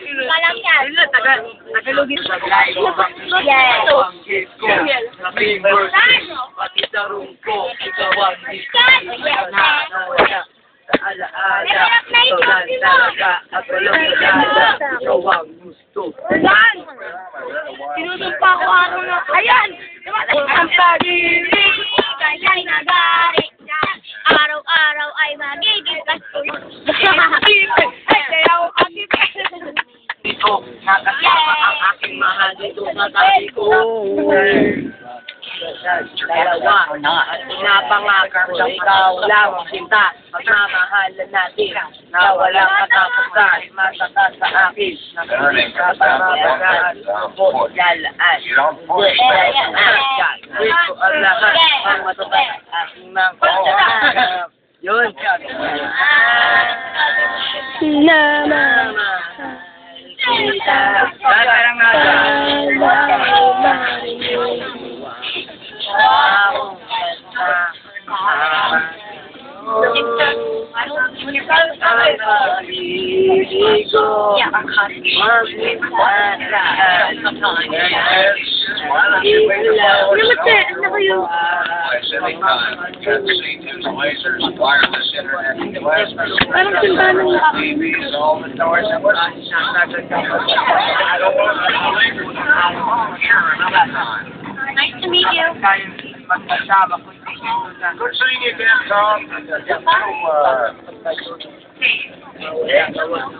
Walang yan. Nagalugin sa Yes. Pati sa room ko, ikaw ang gusto na nawala sa alaala. Ikaw lang talaga, ako lang talaga, ikaw ang gusto. Ayan! Sinusumpa ko araw na. Ayan! Ang pag-ibig, kaya'y nagari. Araw-araw ay magiging kasto. Ay, kaya ako agit. Dito, nakasama ang aking mahal dito sa tabi ko. Dalawa, at pinapangakang sa ikaw lang kita. Pagmamahalan natin na walang katapusan. Masakas sa akin, nakaparabagaan ako lalaan. Hindi, lalaan. Gusto ang lahat ang matutay aking mga kasama. Yun. Naman. Kita. Parang nasa. Parang simbahan ng Nice to meet you. Magkasama ko Good seeing you again, Tom.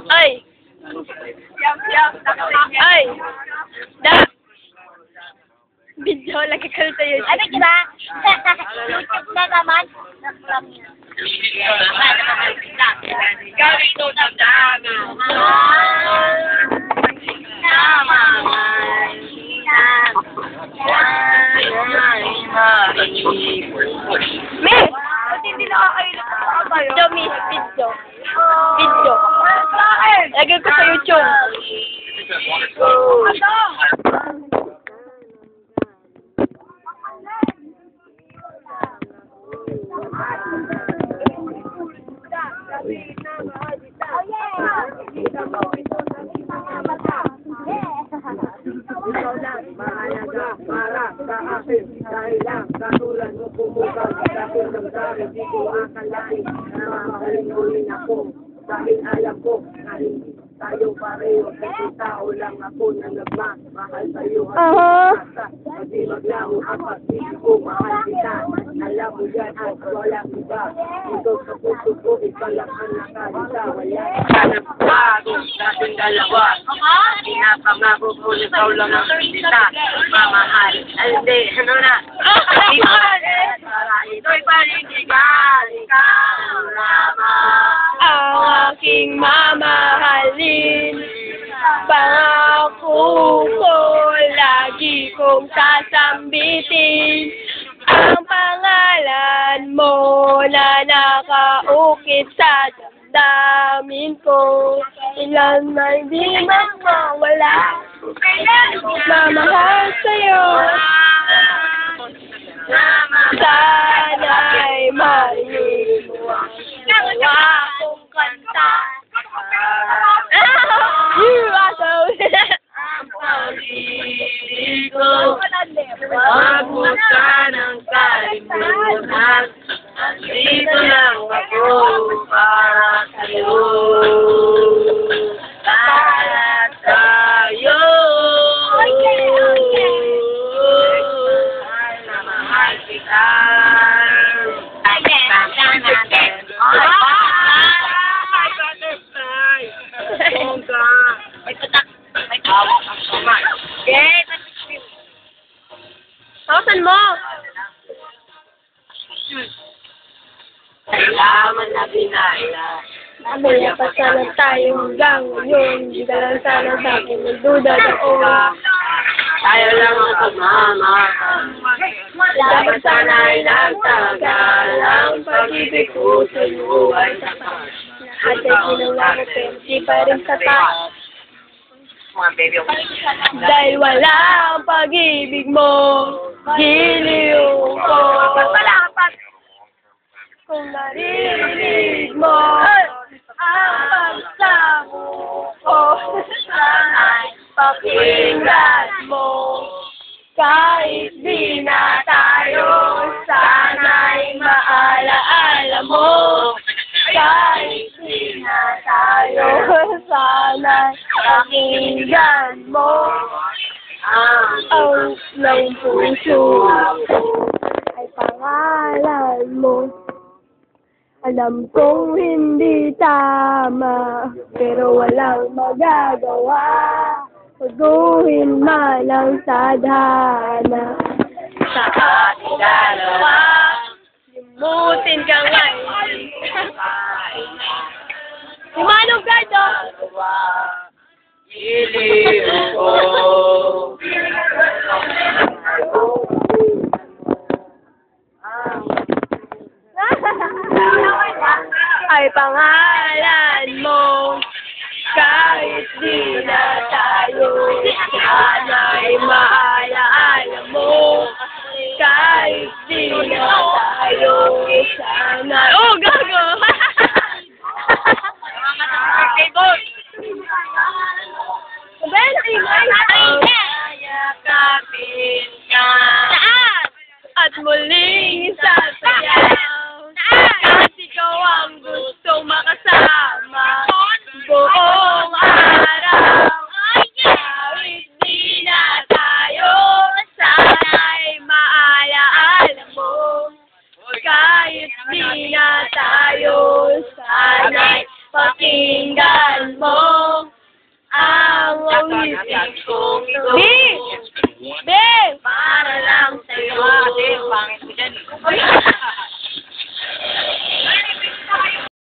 Ay! Ay! Da! Video, lagi ka sa YouTube. Ano diba? YouTube na naman. Galing doon ang dami. Miss! Ba't hindi nakakailan ka kayo? Video, miss. Video. Video. Lagay ko sa YouTube. Ikaw lang, mahalaga para sa akin. Dahil lang, katulad mo pumugal sa akin ng dami. Di ko akalain na mamahalin ulit ako. Dahil alam ko na hindi tayo pareho. Kasi tao lang ako na nagmamahal sa'yo. Kasi maglaho apat, hindi ko mahal kita. Alam mo yan at walang iba. Ito sa puso ko, ikaw lang ang nakalita. Wala hanap bago natin dalawa. Pinapangako ko, ikaw lang ang kita. Mamahal. Ay, hindi, ano na? Para ito'y panindigan. Ikaw lamang. Ang aking mamahalin. Pangako ko, lagi kong sasambitin. Ang pangalan mo na nakaukit sa damdamin ko. Ilan na hindi mawala. Mamahal sa'yo. Sana'y marinig mo ang gawa kong kanta. You are so Ang pag-ibig ko, magbuka ng kalimutan. Andito lang ako para sa'yo. Para sa'yo. Mahal kita. Hawakan mo! Salamat na binaya. Mamaya pa sana tayo hanggang ngayon. Hindi ka lang sana sa akin magduda doon. Tayo lang ang pagmamahal. Dapat sana ay nagtagal. Ang pag-ibig ko sa iyo ay sapat. Lahat ay ginawa ko pero di pa rin sapat. Dahil wala ang pag-ibig mo, giliw ko. Kung naririnig mo ang pagsamo ko sa pakinggan mo. Kahit di na tayo, sana'y maalaala mo. Kahit di na tayo, sana'y pakinggan mo. Ang ng puso ay pangalan mo. Alam kong hindi tama, pero walang magagawa. Paguhin man ang tadhana. Sa ating dalawa, limutin ka ngayon. Limanong gado! Iliw ko. Ay pangalan mo. Kahit di na tayo, sana'y maalaala mo. Kahit di na tayo, sana'y... Oh, gago! Ben, yakapin ka. At muling sasayaw. Kahit ikaw ang gustong makasama. Buong araw. Kahit di na tayo, sana'y maalaala mo. Kahit di na tayo, sana'y pakinggan mo. Ang awitin ko.